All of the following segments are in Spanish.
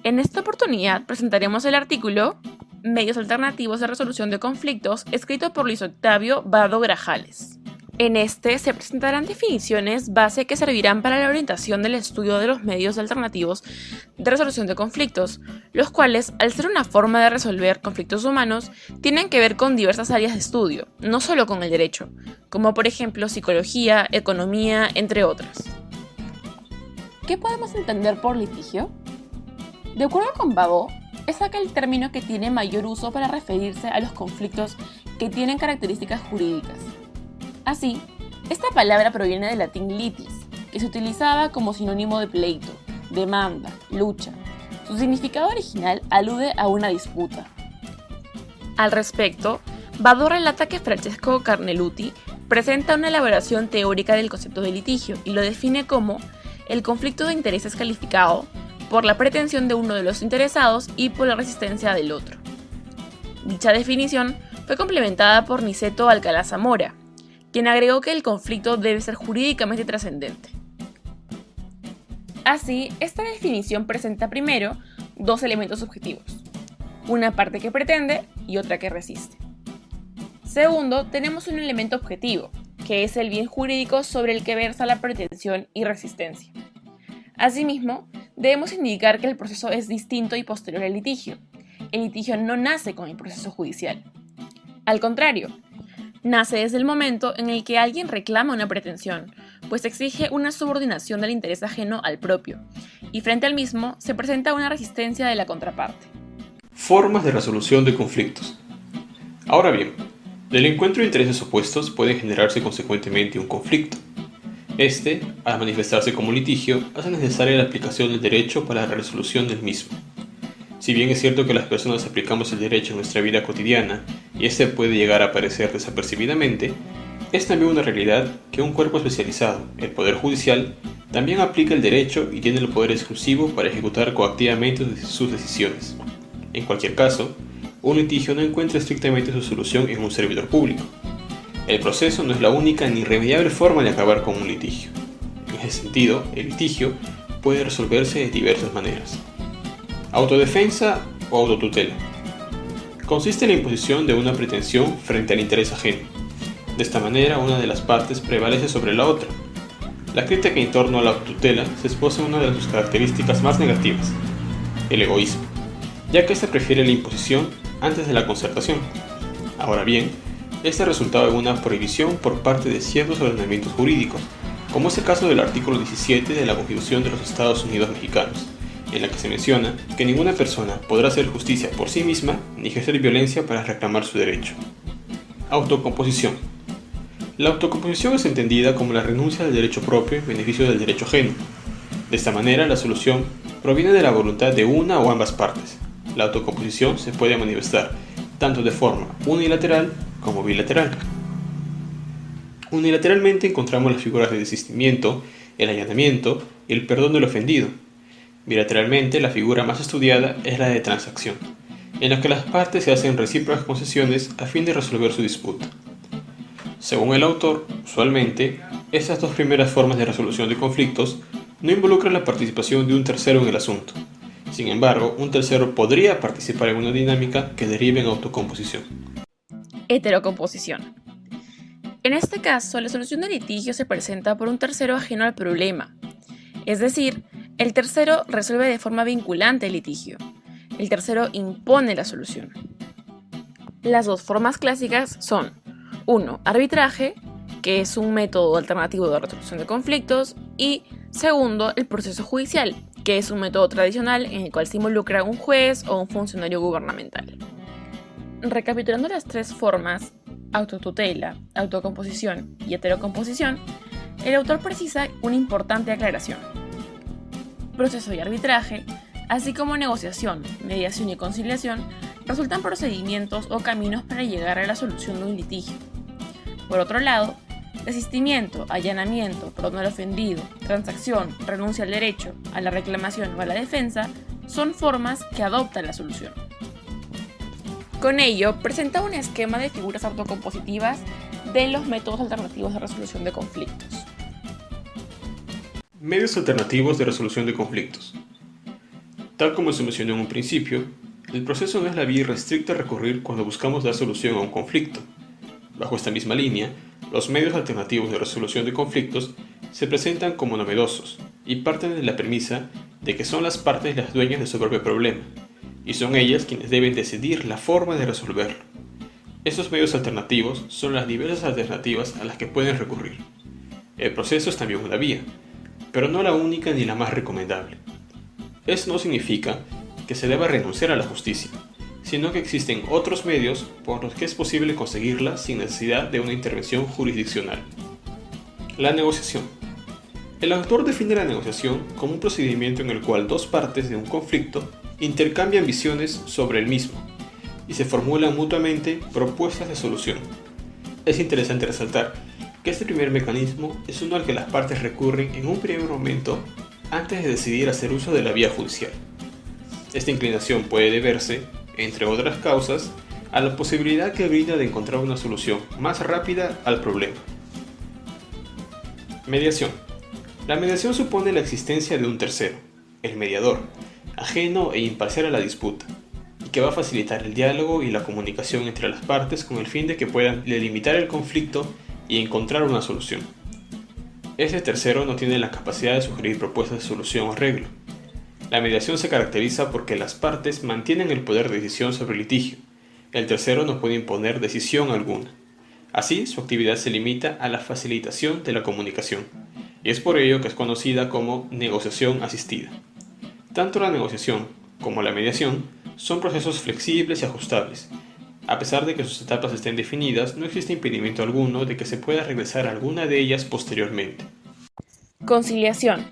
En esta oportunidad presentaremos el artículo Medios alternativos de resolución de conflictos, escrito por Luis Octavio Vado Grajales. En este se presentarán definiciones base que servirán para la orientación del estudio de los medios alternativos de resolución de conflictos, los cuales, al ser una forma de resolver conflictos humanos, tienen que ver con diversas áreas de estudio, no solo con el derecho, como por ejemplo psicología, economía, entre otras. ¿Qué podemos entender por litigio? De acuerdo con Vado, es aquel término que tiene mayor uso para referirse a los conflictos que tienen características jurídicas. Así, esta palabra proviene del latín litis, que se utilizaba como sinónimo de pleito, demanda, lucha. Su significado original alude a una disputa. Al respecto, Vado relata que Francesco Carneluti presenta una elaboración teórica del concepto de litigio y lo define como el conflicto de intereses calificado por la pretensión de uno de los interesados y por la resistencia del otro. Dicha definición fue complementada por Niceto Alcalá Zamora, quien agregó que el conflicto debe ser jurídicamente trascendente. Así, esta definición presenta primero dos elementos subjetivos, una parte que pretende y otra que resiste. Segundo, tenemos un elemento objetivo, que es el bien jurídico sobre el que versa la pretensión y resistencia. Asimismo, debemos indicar que el proceso es distinto y posterior al litigio. El litigio no nace con el proceso judicial. Al contrario, nace desde el momento en el que alguien reclama una pretensión, pues exige una subordinación del interés ajeno al propio, y frente al mismo se presenta una resistencia de la contraparte. Formas de resolución de conflictos. Ahora bien, del encuentro de intereses opuestos puede generarse consecuentemente un conflicto. Este, al manifestarse como litigio, hace necesaria la aplicación del derecho para la resolución del mismo. Si bien es cierto que las personas aplicamos el derecho en nuestra vida cotidiana y este puede llegar a aparecer desapercibidamente, es también una realidad que un cuerpo especializado, el Poder Judicial, también aplica el derecho y tiene el poder exclusivo para ejecutar coactivamente sus decisiones. En cualquier caso, un litigio no encuentra estrictamente su solución en un servidor público. El proceso no es la única ni irremediable forma de acabar con un litigio. En ese sentido, el litigio puede resolverse de diversas maneras. Autodefensa o autotutela. Consiste en la imposición de una pretensión frente al interés ajeno. De esta manera, una de las partes prevalece sobre la otra. La crítica en torno a la autotutela se esboza en una de sus características más negativas, el egoísmo, ya que ésta prefiere la imposición antes de la concertación. Ahora bien, este ha resultado en una prohibición por parte de ciertos ordenamientos jurídicos, como es el caso del artículo 17 de la Constitución de los Estados Unidos Mexicanos, en la que se menciona que ninguna persona podrá hacer justicia por sí misma ni ejercer violencia para reclamar su derecho. Autocomposición. La autocomposición es entendida como la renuncia del derecho propio en beneficio del derecho ajeno. De esta manera, la solución proviene de la voluntad de una o ambas partes. La autocomposición se puede manifestar tanto de forma unilateral como bilateral. Unilateralmente encontramos las figuras de desistimiento, el allanamiento y el perdón del ofendido. Bilateralmente, la figura más estudiada es la de transacción, en la que las partes se hacen recíprocas concesiones a fin de resolver su disputa. Según el autor, usualmente, estas dos primeras formas de resolución de conflictos no involucran la participación de un tercero en el asunto. Sin embargo, un tercero podría participar en una dinámica que derive en autocomposición. Heterocomposición. En este caso, la solución del litigio se presenta por un tercero ajeno al problema. Es decir, el tercero resuelve de forma vinculante el litigio. El tercero impone la solución. Las dos formas clásicas son 1. Arbitraje, que es un método alternativo de resolución de conflictos, y segundo, el proceso judicial, que es un método tradicional en el cual se involucra un juez o un funcionario gubernamental. Recapitulando las tres formas, autotutela, autocomposición y heterocomposición, el autor precisa una importante aclaración. Proceso y arbitraje, así como negociación, mediación y conciliación, resultan procedimientos o caminos para llegar a la solución de un litigio. Por otro lado, desistimiento, allanamiento, perdón al ofendido, transacción, renuncia al derecho, a la reclamación o a la defensa son formas que adoptan la solución. Con ello, presenta un esquema de figuras autocompositivas de los métodos alternativos de resolución de conflictos. Medios alternativos de resolución de conflictos. Tal como se mencionó en un principio, el proceso no es la vía irrestricta a recurrir cuando buscamos dar solución a un conflicto. Bajo esta misma línea, los medios alternativos de resolución de conflictos se presentan como novedosos y parten de la premisa de que son las partes las dueñas de su propio problema, y son ellas quienes deben decidir la forma de resolverlo. Estos medios alternativos son las diversas alternativas a las que pueden recurrir. El proceso es también una vía, pero no la única ni la más recomendable. Esto no significa que se deba renunciar a la justicia, sino que existen otros medios por los que es posible conseguirla sin necesidad de una intervención jurisdiccional. La negociación. El autor define la negociación como un procedimiento en el cual dos partes de un conflicto intercambian visiones sobre el mismo y se formulan mutuamente propuestas de solución. Es interesante resaltar que este primer mecanismo es uno al que las partes recurren en un primer momento antes de decidir hacer uso de la vía judicial. Esta inclinación puede deberse, entre otras causas, a la posibilidad que brinda de encontrar una solución más rápida al problema. Mediación. La mediación supone la existencia de un tercero, el mediador, ajeno e imparcial a la disputa, y que va a facilitar el diálogo y la comunicación entre las partes con el fin de que puedan delimitar el conflicto y encontrar una solución. Este tercero no tiene la capacidad de sugerir propuestas de solución o arreglo. La mediación se caracteriza porque las partes mantienen el poder de decisión sobre el litigio. El tercero no puede imponer decisión alguna. Así, su actividad se limita a la facilitación de la comunicación, y es por ello que es conocida como negociación asistida. Tanto la negociación como la mediación son procesos flexibles y ajustables. A pesar de que sus etapas estén definidas, no existe impedimento alguno de que se pueda regresar a alguna de ellas posteriormente. Conciliación.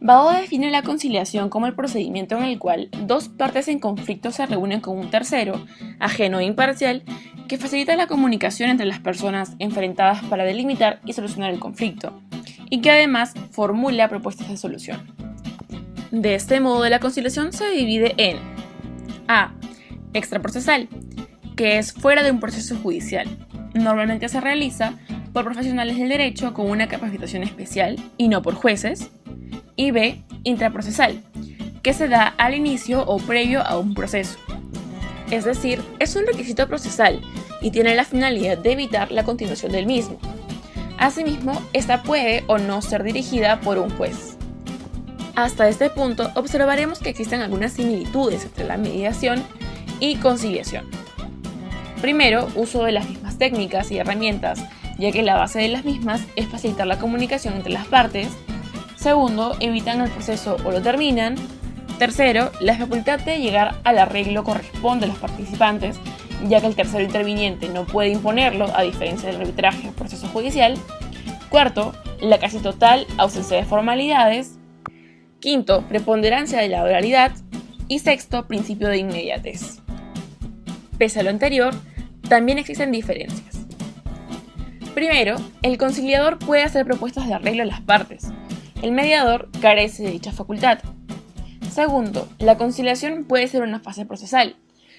Bado define la conciliación como el procedimiento en el cual dos partes en conflicto se reúnen con un tercero, ajeno e imparcial, que facilita la comunicación entre las personas enfrentadas para delimitar y solucionar el conflicto, y que además formula propuestas de solución. De este modo, la conciliación se divide en A. Extraprocesal, que es fuera de un proceso judicial. Normalmente se realiza por profesionales del derecho con una capacitación especial y no por jueces. Y B. Intraprocesal, que se da al inicio o previo a un proceso. Es decir, es un requisito procesal y tiene la finalidad de evitar la continuación del mismo. Asimismo, esta puede o no ser dirigida por un juez. Hasta este punto, observaremos que existen algunas similitudes entre la mediación y conciliación. Primero, uso de las mismas técnicas y herramientas, ya que la base de las mismas es facilitar la comunicación entre las partes. Segundo, evitan el proceso o lo terminan. Tercero, la facultad de llegar al arreglo corresponde a los participantes, ya que el tercero interviniente no puede imponerlo, a diferencia del arbitraje o proceso judicial. Cuarto, la casi total ausencia de formalidades. Quinto, preponderancia de la oralidad. Y sexto, principio de inmediatez. Pese a lo anterior, también existen diferencias. Primero, el conciliador puede hacer propuestas de arreglo a las partes. El mediador carece de dicha facultad. Segundo, la conciliación puede ser una fase procesal.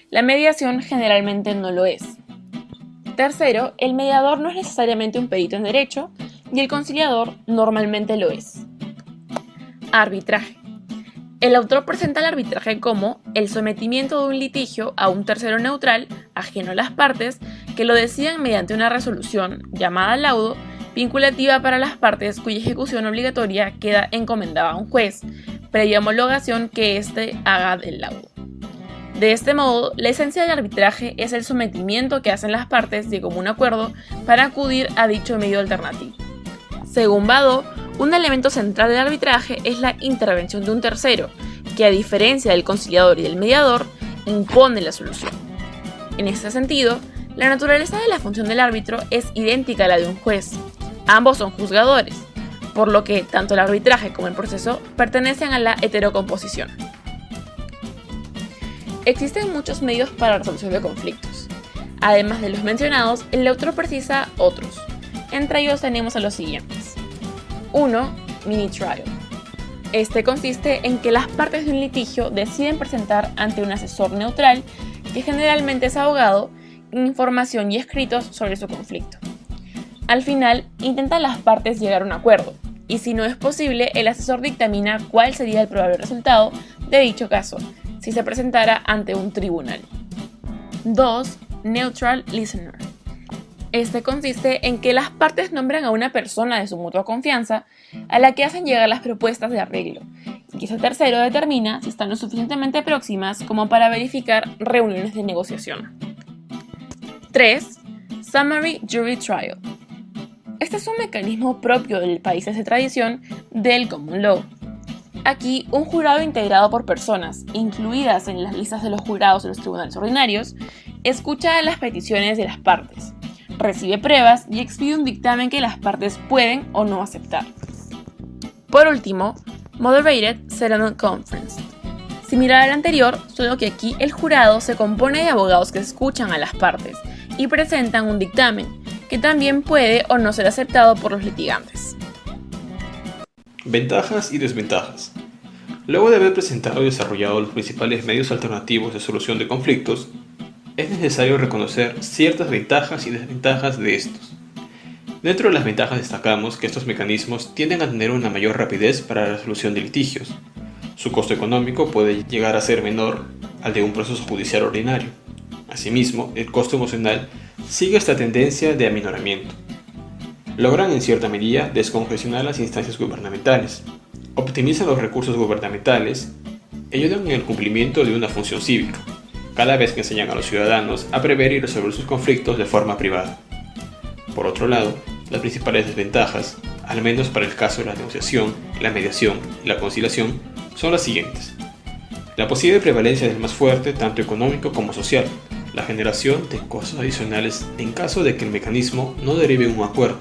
La mediación generalmente no lo es. Tercero, el mediador no es necesariamente un perito en derecho y el conciliador normalmente lo es. Arbitraje. El autor presenta el arbitraje como el sometimiento de un litigio a un tercero neutral, ajeno a las partes, que lo decidan mediante una resolución, llamada laudo, vinculativa para las partes cuya ejecución obligatoria queda encomendada a un juez, previa homologación que éste haga del laudo. De este modo, la esencia del arbitraje es el sometimiento que hacen las partes de común acuerdo para acudir a dicho medio alternativo. Según Badó, un elemento central del arbitraje es la intervención de un tercero, que a diferencia del conciliador y del mediador, impone la solución. En este sentido, la naturaleza de la función del árbitro es idéntica a la de un juez. Ambos son juzgadores, por lo que tanto el arbitraje como el proceso pertenecen a la heterocomposición. Existen muchos medios para la resolución de conflictos. Además de los mencionados, el autor precisa otros. Entre ellos tenemos a los siguientes. 1. Mini trial. Este consiste en que las partes de un litigio deciden presentar ante un asesor neutral, que generalmente es abogado, información y escritos sobre su conflicto. Al final, intentan las partes llegar a un acuerdo, y si no es posible, el asesor dictamina cuál sería el probable resultado de dicho caso, si se presentara ante un tribunal. 2. Neutral listener. Este consiste en que las partes nombran a una persona de su mutua confianza a la que hacen llegar las propuestas de arreglo, y que ese tercero determina si están lo suficientemente próximas como para verificar reuniones de negociación. 3. Summary Jury Trial. Este es un mecanismo propio de países de tradición del Common Law. Aquí, un jurado integrado por personas, incluidas en las listas de los jurados de los tribunales ordinarios, escucha las peticiones de las partes, recibe pruebas y expide un dictamen que las partes pueden o no aceptar. Por último, Moderated Settlement Conference. Similar al anterior, solo que aquí el jurado se compone de abogados que escuchan a las partes y presentan un dictamen, que también puede o no ser aceptado por los litigantes. Ventajas y desventajas. Luego de haber presentado y desarrollado los principales medios alternativos de solución de conflictos, es necesario reconocer ciertas ventajas y desventajas de estos. Dentro de las ventajas destacamos que estos mecanismos tienden a tener una mayor rapidez para la resolución de litigios. Su costo económico puede llegar a ser menor al de un proceso judicial ordinario. Asimismo, el costo emocional sigue esta tendencia de aminoramiento. Logran en cierta medida descongestionar las instancias gubernamentales, optimizan los recursos gubernamentales y ayudan en el cumplimiento de una función cívica, cada vez que enseñan a los ciudadanos a prever y resolver sus conflictos de forma privada. Por otro lado, las principales desventajas, al menos para el caso de la negociación, la mediación y la conciliación, son las siguientes. La posible prevalencia del más fuerte, tanto económico como social, la generación de costos adicionales en caso de que el mecanismo no derive en un acuerdo,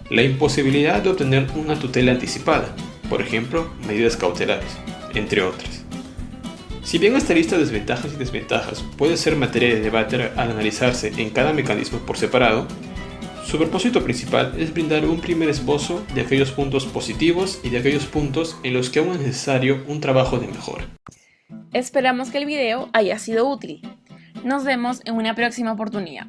la imposibilidad de obtener una tutela anticipada, por ejemplo, medidas cautelares, entre otras. Si bien esta lista de desventajas y desventajas puede ser materia de debate al analizarse en cada mecanismo por separado, su propósito principal es brindar un primer esbozo de aquellos puntos positivos y de aquellos puntos en los que aún es necesario un trabajo de mejora. Esperamos que el video haya sido útil. Nos vemos en una próxima oportunidad.